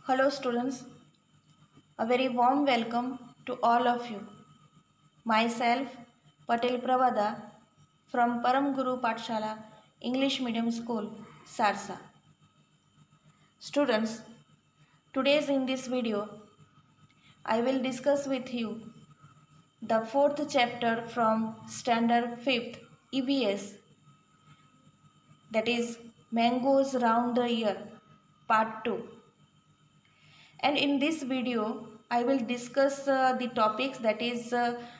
Hello, students. A very warm welcome to all of you. Myself, Patel Pravada from Param Guru Patshala English Medium School, Sarsa. Students, today's in this video, I will discuss with you the fourth chapter from Standard 5th EVS, that is Mangoes Round the Year, Part 2. And in this video I will discuss the topics, that is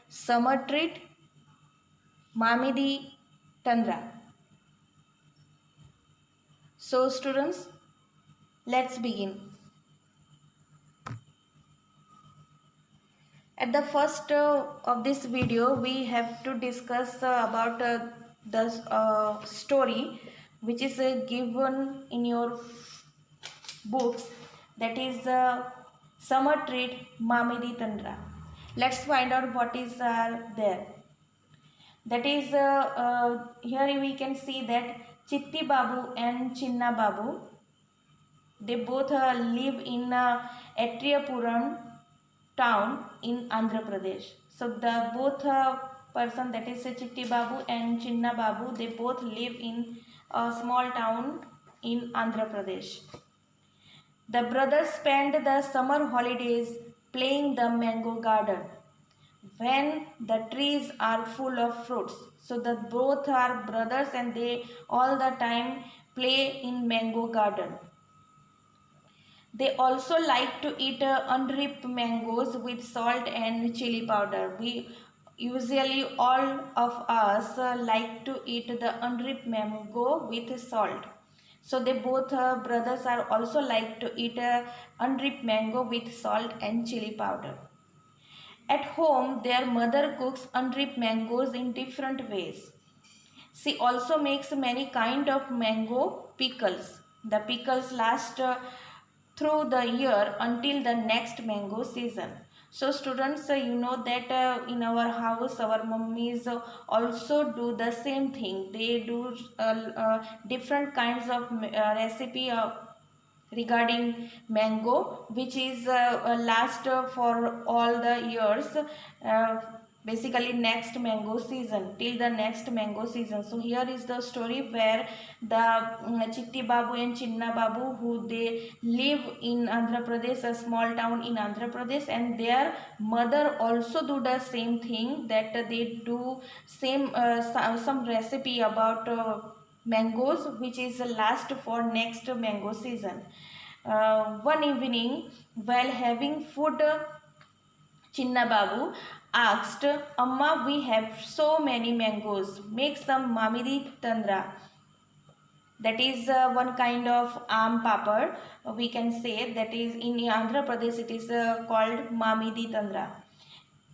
summer treat, Mamidi Tandra. So students, let's begin. At the first of this video we have to discuss about the story which is given in your books, that is summer treat Mamidi Tandra. Let's find out what is there. That is here we can see that Chitti Babu and Chinna Babu, they both live in Atriyapuram town in Andhra Pradesh. So the both person, that is Chitti Babu and Chinna Babu, they both live in a small town in Andhra Pradesh. The brothers spend the summer holidays playing the mango garden when the trees are full of fruits. So the both are brothers and they all the time play in mango garden. They also like to eat unripe mangoes with salt and chili powder. We usually all of us like to eat the unripe mango with salt. So they both brothers are also like to eat unripe mango with salt and chili powder. At home, their mother cooks unripe mangoes in different ways. She also makes many kind of mango pickles. The pickles last through the year until the next mango season. So students, you know that in our house our mummies also do the same thing. They do different kinds of recipe regarding mango, which is last for all the years, basically next mango season, till the next mango season. So here is the story where the Chitti Babu and Chinna Babu, who they live in Andhra Pradesh, a small town in Andhra Pradesh, and their mother also do the same thing, that they do same some recipe about mangoes which is last for next mango season. One evening, while having food, Chinna Babu asked, Amma, we have so many mangoes, make some Mamidi Tandra. That is one kind of aam papad, we can say, that is in Andhra Pradesh it is called Mamidi Tandra.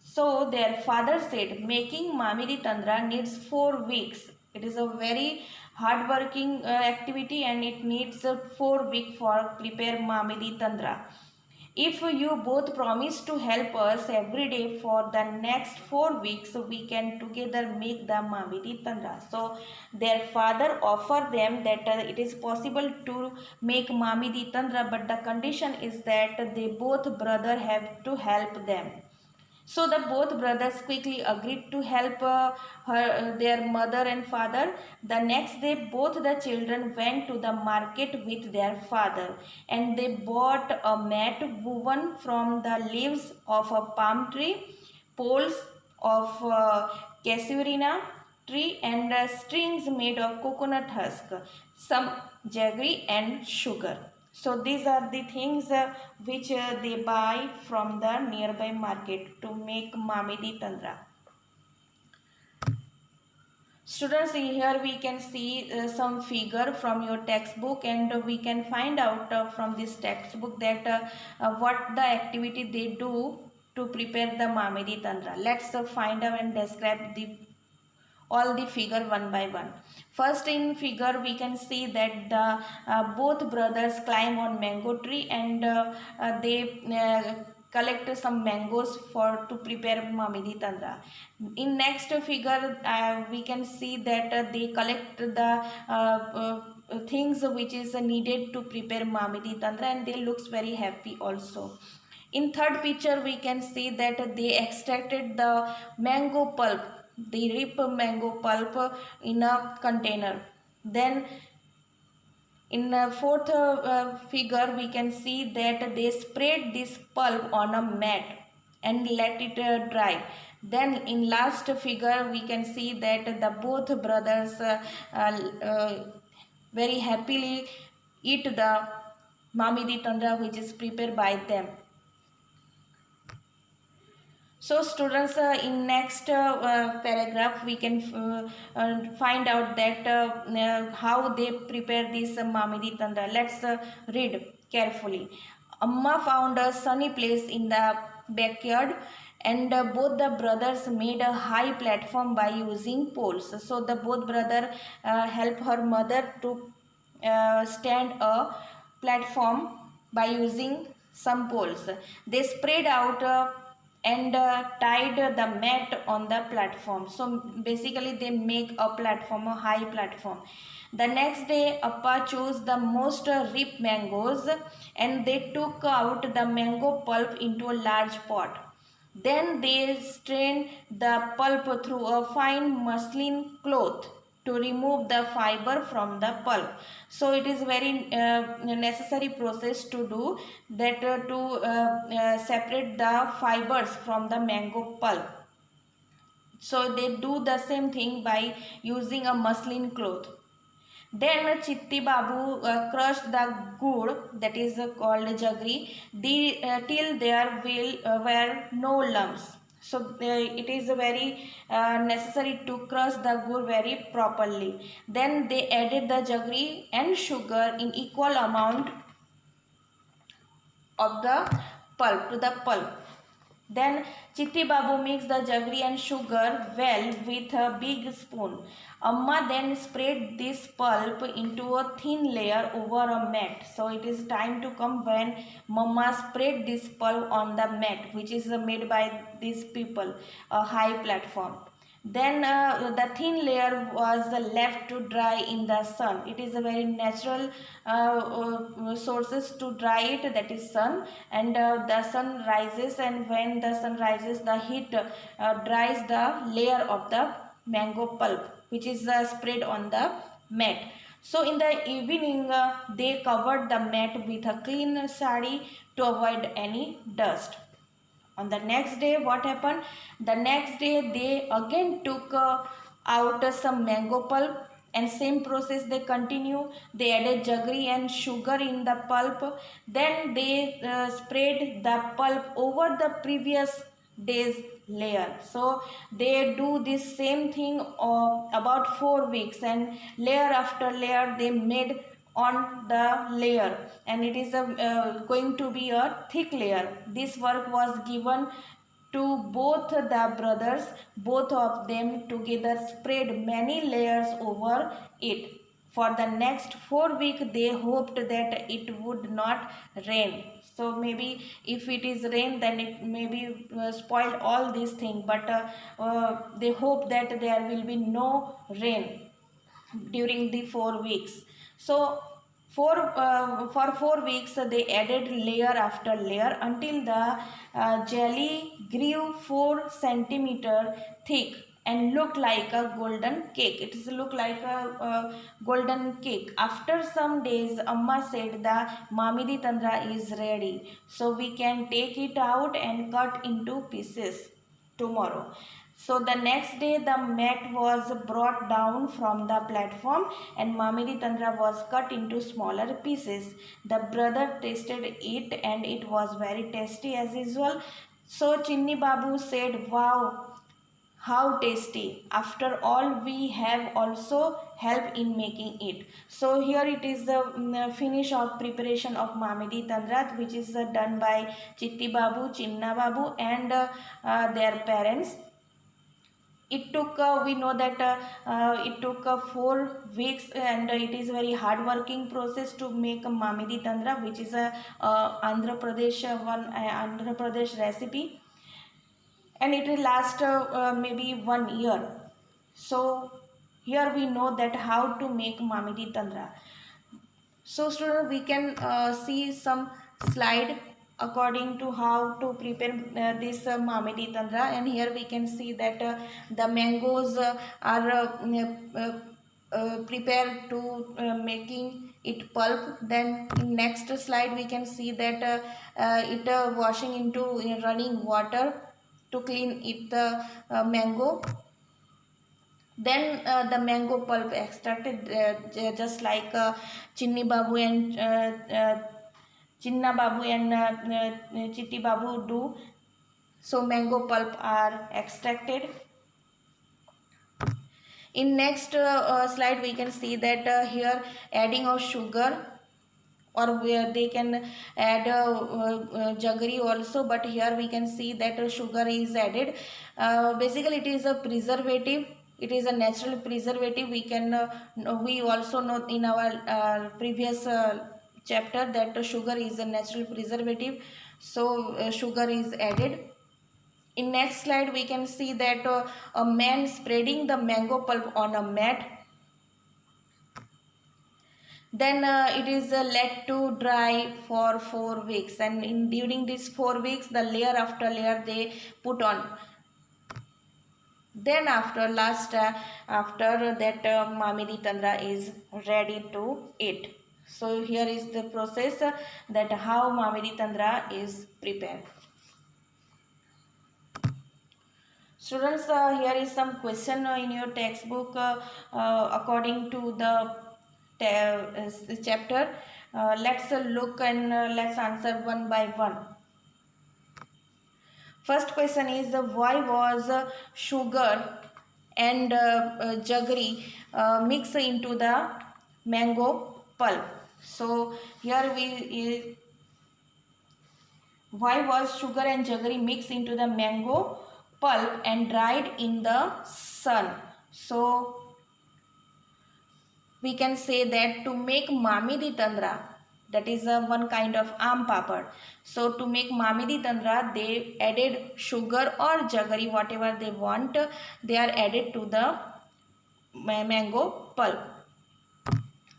So their father said, making Mamidi Tandra needs 4 weeks. It is a very hard working activity and it needs 4 weeks for prepare Mamidi Tandra. If you both promise to help us every day for the next 4 weeks, we can together make the Mamidi Tandra. So their father offered them that it is possible to make Mamidi Tandra, but the condition is that they both brother have to help them. So the both brothers quickly agreed to help their mother and father. The next day, both the children went to the market with their father, and they bought a mat woven from the leaves of a palm tree, poles of casuarina tree, and strings made of coconut husk, some jaggery and sugar. So these are the things which they buy from the nearby market to make Mamidi Tandra. Students, here we can see some figure from your textbook, and we can find out from this textbook that what the activity they do to prepare the Mamidi Tandra. Let's find out and describe the all the figure one by one. First in figure we can see that the both brothers climb on mango tree and they collect some mangoes for to prepare Mamidi Tandra. In next figure we can see that they collect the things which is needed to prepare Mamidi Tandra, and they looks very happy also. In third picture we can see that they extracted the mango pulp. They rip mango pulp in a container. Then in fourth figure we can see that they spread this pulp on a mat and let it dry. Then in last figure we can see that the both brothers uh, uh, very happily eat the Mamidi Tandra which is prepared by them. So students, in next paragraph we can find out that how they prepare this Mamidi Tandra. Let's read carefully. Amma found a sunny place in the backyard, and both the brothers made a high platform by using poles. So the both brother help her mother to stand a platform by using some poles. They spread out and tied the mat on the platform. So basically they make a platform, a high platform. The next day Appa chose the most ripe mangoes, and they took out the mango pulp into a large pot. Then they strained the pulp through a fine muslin cloth to remove the fiber from the pulp. So it is very necessary process to do that, to separate the fibers from the mango pulp. So they do the same thing by using a muslin cloth. Then Chitti Babu crushed the gur, that is called jaggery, till there were no lumps. So it is very necessary to crush the gur very properly. Then they added the jaggery and sugar in equal amount of the pulp to the pulp. Then Chitti Babu mixed the jaggery and sugar well with a big spoon. Amma then spread this pulp into a thin layer over a mat. So it is time to come when Mama spread this pulp on the mat, which is made by these people, a high platform. Then the thin layer was left to dry in the sun. It is a very natural sources to dry it, that is sun. And the sun rises, and when the sun rises the heat dries the layer of the mango pulp which is spread on the mat. So in the evening they covered the mat with a clean sari to avoid any dust. On the next day what happened? The next day they again took out some mango pulp, and same process they continue. They added jaggery and sugar in the pulp. Then they spread the pulp over the previous day's layer. So they do this same thing about 4 weeks, and layer after layer they made on the layer, and it is going to be a thick layer. This work was given to both the brothers. Both of them together spread many layers over it. For the next 4 weeks they hoped that it would not rain. So maybe if it is rain then it maybe spoiled all these things, but they hope that there will be no rain during the 4 weeks. So for 4 weeks they added layer after layer until the jelly grew 4 centimeter thick and looked like a golden cake. It is look like a golden cake. After some days Amma said the Mamidi Tandra is ready, so we can take it out and cut into pieces tomorrow. So the next day the mat was brought down from the platform and Mamidi Tandra was cut into smaller pieces. The brother tasted it and it was very tasty as usual. So Chinni Babu said, "Wow, how tasty. After all, we have also help in making it." So here it is the finish of preparation of Mamidi Tandra, which is done by Chitti Babu, Chinna Babu and their parents. It took we know that it took 4 weeks, and it is very hard working process to make a Mamidi Tandra, which is a Andhra Pradesh recipe, and it will last maybe 1 year. So here we know that how to make Mamidi Tandra. So student, we can see some slide according to how to prepare this Mamidi Tandra, and here we can see that the mangoes are prepared to making it pulp. Then in next slide we can see that it washing into running water to clean it the mango. Then the mango pulp extracted just like Chinni Babu and Chinna Babu and Chitti Babu do. So mango pulp are extracted. In next slide we can see that here adding of sugar, or where they can add jaggery also, but here we can see that sugar is added. Basically it is a preservative, it is a natural preservative. We can we also know in our previous chapter that sugar is a natural preservative, so sugar is added. In next slide we can see that a man spreading the mango pulp on a mat. Then it is let to dry for 4 weeks, and during these 4 weeks the layer after layer they put on. Then after that Mamidi Tandra is ready to eat. So here is the process that how Mamidi Tandra is prepared. Students, here is some question in your textbook according to the chapter. Let's look and let's answer one by one. First question is why was sugar and jaggery mixed into the mango pulp? So here why was sugar and jaggery mixed into the mango pulp and dried in the sun? So we can say that to make Mamidi Tandra, that is one kind of aam papad. So to make Mamidi Tandra, they added sugar or jaggery, whatever they want, they are added to the mango pulp.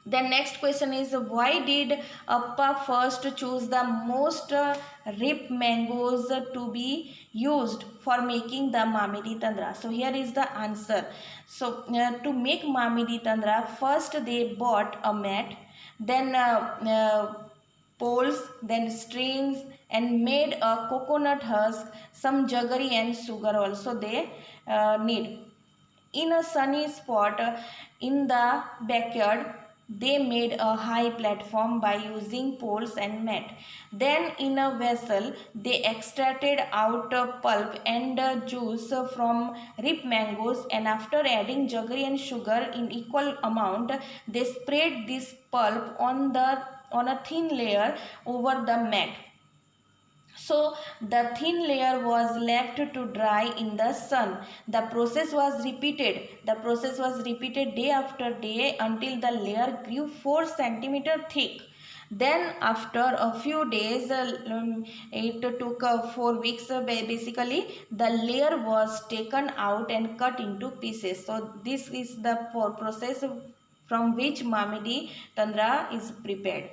Then next question is why did Appa first choose the most ripe mangoes to be used for making the Mamidi Tandra? So here is the answer. So to make Mamidi Tandra, first they bought a mat, then poles, then strings, and made a coconut husk, some jaggery and sugar also they need. In a sunny spot in the backyard, they made a high platform by using poles and mat. Then in a vessel, they extracted out pulp and juice from ripe mangoes, and after adding jaggery and sugar in equal amount, they spread this pulp on a thin layer over the mat. So the thin layer was left to dry in the sun. The process was repeated. The process was repeated day after day until the layer grew 4 centimeter thick. Then after a few days, it took 4 weeks basically, the layer was taken out and cut into pieces. So this is the process from which Mamidi Tandra is prepared.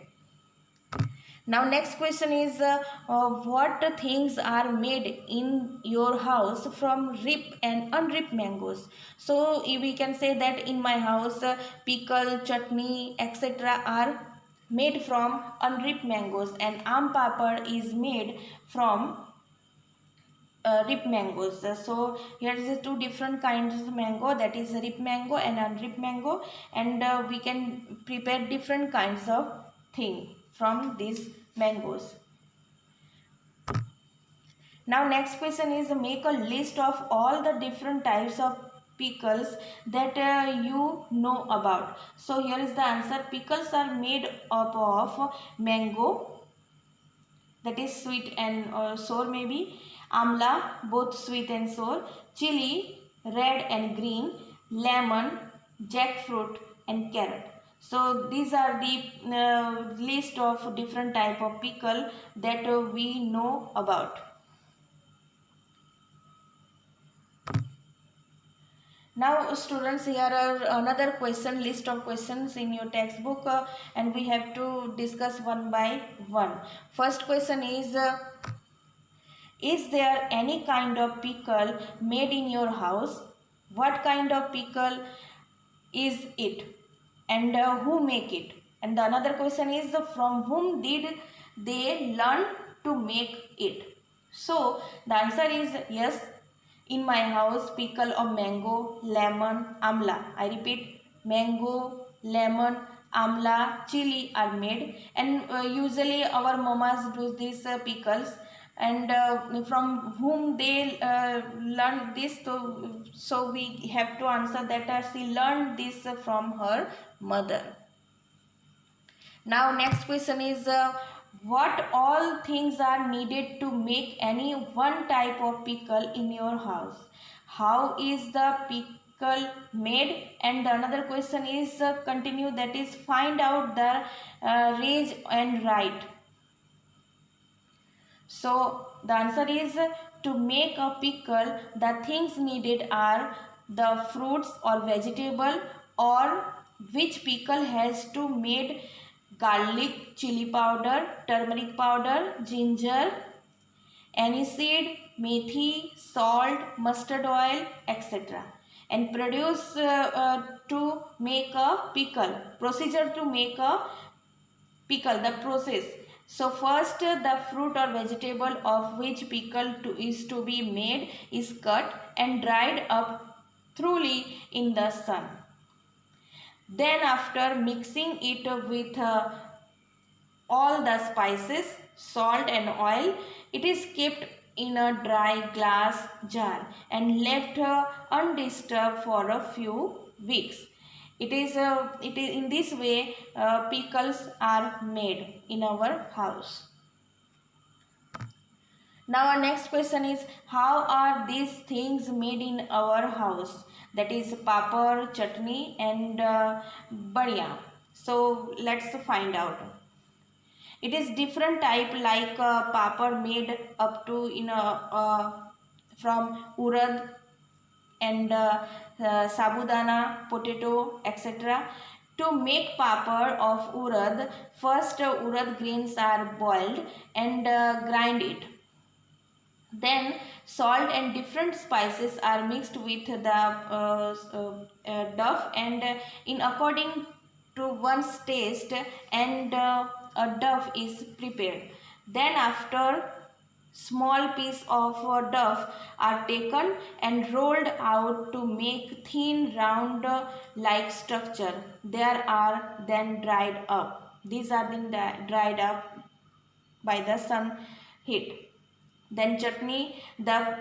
Now next question is what things are made in your house from ripe and unripe mangoes? So we can say that in my house pickle, chutney, etc. are made from unripe mangoes, and aam papad is made from ripe mangoes. So here is two different kinds of mango, that is ripe mango and unripe mango, and we can prepare different kinds of thing from these mangoes. Now next question is make a list of all the different types of pickles that you know about. So here is the answer. Pickles are made up of mango, that is sweet and sour maybe, amla, both sweet and sour, chili, red and green, lemon, jackfruit and carrot. So these are the list of different type of pickle that we know about. Now students, here are another question, list of questions in your textbook, and we have to discuss one by one. First question is there any kind of pickle made in your house? What kind of pickle is it, and who make it? And the another question is from whom did they learn to make it? So the answer is yes. In my house, pickle of mango, lemon, amla. I repeat, mango, lemon, amla, chili are made, and usually our mamas do these pickles. And from whom they learned this, so we have to answer that she learned this from her mother. Now next question is what all things are needed to make any one type of pickle in your house? How is the pickle made? And the another question is continue, that is find out the range and right. So the answer is to make a pickle, the things needed are the fruits or vegetable, or which pickle has to made garlic, chili powder, turmeric powder, ginger, aniseed, methi, salt, mustard oil, etc. And produce to make a pickle. Procedure to make a pickle, the process. So first the fruit or vegetable of which pickle is to be made is cut and dried up thoroughly in the sun. Then after mixing it with all the spices, salt and oil, it is kept in a dry glass jar and left undisturbed for a few weeks. It is in this way pickles are made in our house. Now our next question is how are these things made in our house? That is papad, chutney and badiya. So let's find out. It is different type like papad made up to from urad and sabudana, potato, etc. To make papad of urad, first urad grains are boiled and grind it. Then salt and different spices are mixed with the duff and in according to one's taste, and a duff is prepared. Then after small piece of duff are taken and rolled out to make thin round like structure. They are then dried up. These are then dried up by the sun heat. Then chutney, the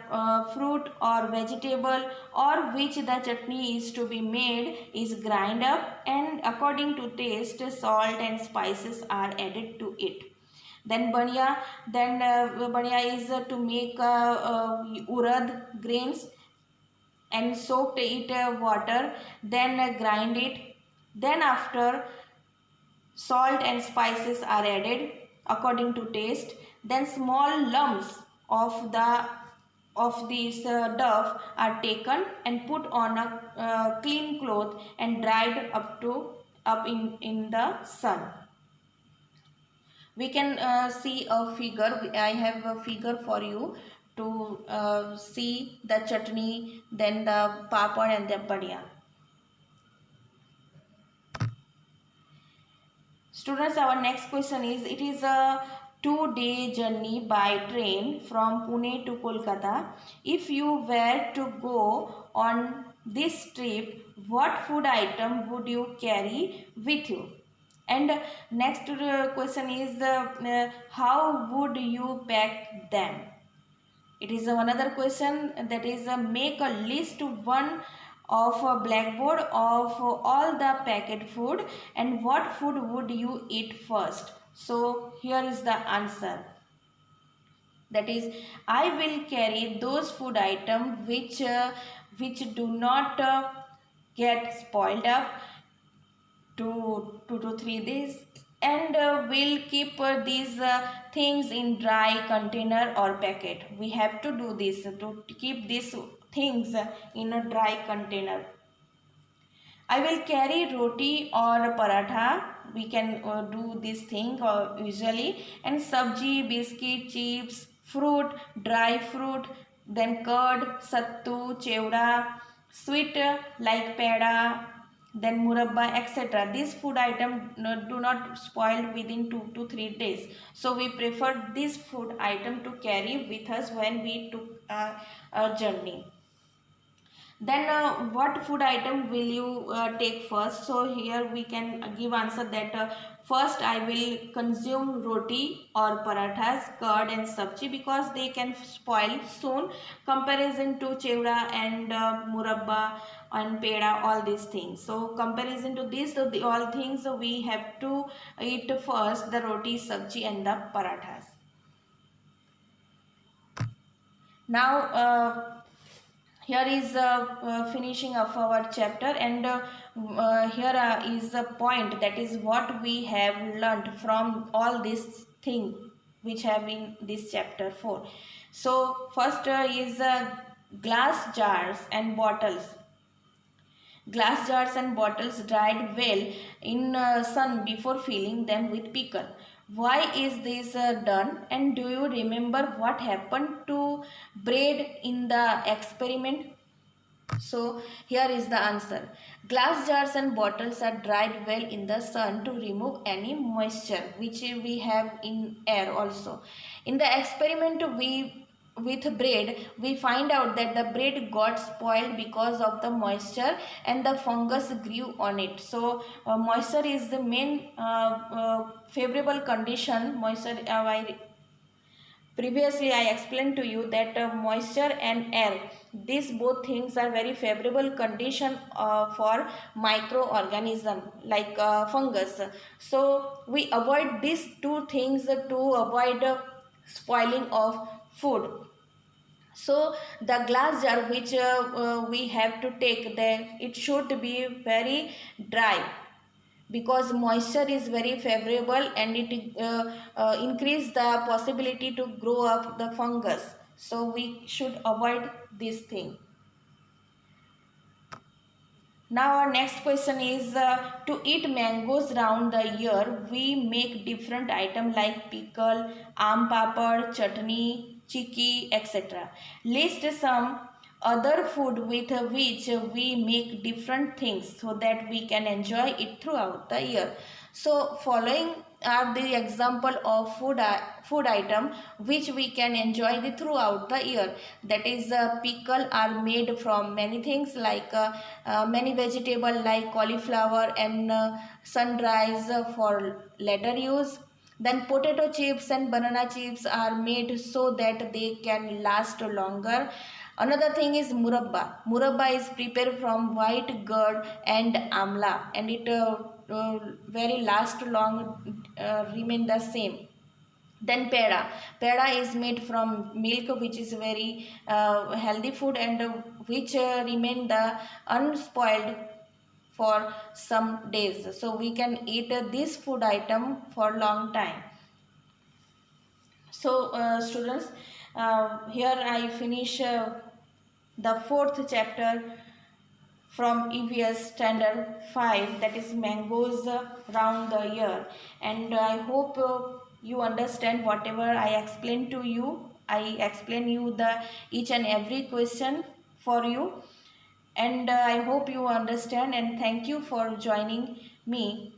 fruit or vegetable or which the chutney is to be made is grind up and according to taste salt and spices are added to it. Then baniya is to make urad grains and soaked it water, then grind it. Then after salt and spices are added according to taste. Then small lumps of these duff are taken and put on a clean cloth and dried up in the sun. We can see a figure. I have a figure for you to see the chutney, then the papad and the badiya. Students, our next question is, it is a 2-day journey by train from Pune to Kolkata. If you were to go on this trip, what food item would you carry with you? And next question is, how would you pack them? It is another question, that is make a list one of a blackboard of all the packet food and what food would you eat first. So here is the answer. That is, I will carry those food items which do not get spoiled up 2 to 3 days, and we'll keep these things in dry container or packet. We have to do this to keep this things in a dry container. I will carry roti or paratha. We can do this thing usually, and sabji, biscuit, chips, fruit, dry fruit, then curd, sattu, chevda, sweet like peda, then murabba, etc. These food items do not spoil within 2 to 3 days. So we prefer this food item to carry with us when we took a journey. Then what food item will you take first? So here we can give answer that first I will consume roti or parathas, curd and sabji, because they can spoil soon comparison to chevda and murabba and peda, all these things. So comparison to this, so all things we have to eat first, the roti, sabji and the parathas. Now here is finishing of our chapter, and here is a point, that is what we have learned from all this thing which have in this chapter 4. So first is glass jars and bottles. Glass jars and bottles dried well in sun before filling them with pickle. Why is this done? And do you remember what happened to bread in the experiment? So here is the answer. Glass jars and bottles are dried well in the sun to remove any moisture which we have in air also. In the experiment with bread, we find out that the bread got spoiled because of the moisture and the fungus grew on it. So moisture is the main favorable condition. Moisture, previously I explained to you that moisture and air, these both things are very favorable condition for microorganism like fungus. So we avoid these two things to avoid spoiling of food. So the glass jar which we have to take there, it should be very dry, because moisture is very favorable and it increase the possibility to grow up the fungus. So we should avoid this thing. Now our next question is to eat mangoes round the year, we make different item like pickle, aam papad, chutney, chikki, etc. List some other food with which we make different things so that we can enjoy it throughout the year. So following are the example of food item which we can enjoy the throughout the year. That is pickle are made from many things like many vegetable like cauliflower and sun-dried for later use. Then potato chips and banana chips are made so that they can last longer. Another thing is murabba. Murabba is prepared from white gourd and amla, and it very last long, remain the same. Then peda. Peda is made from milk, which is very healthy food, and which remain the unspoiled for some days. So we can eat this food item for long time. So students, here I finish the fourth chapter from EVS standard 5, that is mangoes round the year, and I hope you understand whatever I explained to you. I explain you the each and every question for you, and I hope you understand, and thank you for joining me